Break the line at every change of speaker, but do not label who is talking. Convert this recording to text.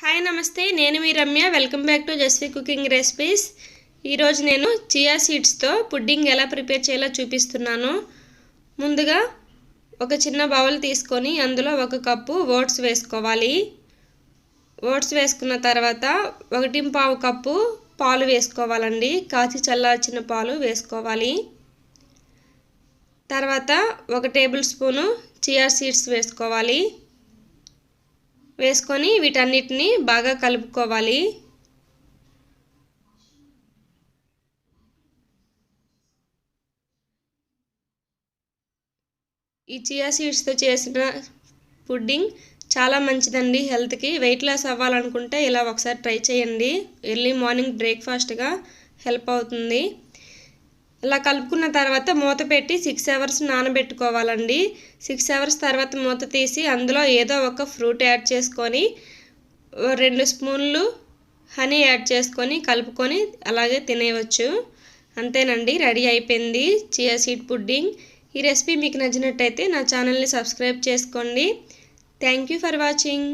Hi నమస్తే, నేను మీ Ramya. Welcome back to Jasvi cooking recipes. ఈరోజు నేను చియా సీడ్స్తో పుడ్డింగ్ ఎలా ప్రిపేర్ చేయాలో చూపిస్తున్నాను. ముందుగా ఒక చిన్న బౌల్ తీసుకొని అందులో 1 కప్పు ఓట్స్ వేసుకోవాలి. ఓట్స్ వేసుకున్న తర్వాత 1.5 కప్పు పాలు వేసుకోవాలండి. కాచి చల్లార్చిన పాలు వేసుకోవాలి. తర్వాత 1 టేబుల్ స్పూను చియా సీడ్స్ వేసుకోవాలి. వేసుకొని వీటన్నిటిని బాగా కలుపుకోవాలి. ఈ చియా సీడ్స్తో చేసిన పుడ్డింగ్ చాలా మంచిదండి హెల్త్కి. వెయిట్ లాస్ అవ్వాలనుకుంటే ఇలా ఒకసారి ట్రై చేయండి. ఎర్లీ మార్నింగ్ బ్రేక్ఫాస్ట్గా హెల్ప్ అవుతుంది. ఇలా కలుపుకున్న తర్వాత మూత పెట్టి 6 అవర్స్ నానబెట్టుకోవాలండి. 6 అవర్స్ తర్వాత మూత తీసి అందులో ఏదో ఒక ఫ్రూట్ యాడ్ చేసుకొని 2 స్పూన్లు హనీ యాడ్ చేసుకొని కలుపుకొని అలాగే తినేయవచ్చు. అంతేనండి, రెడీ అయిపోయింది చియా సీడ్ పుడ్డింగ్. ఈ రెసిపీ మీకు నచ్చినట్టయితే నా ఛానల్ని సబ్స్క్రైబ్ చేసుకోండి. Thank you for watching.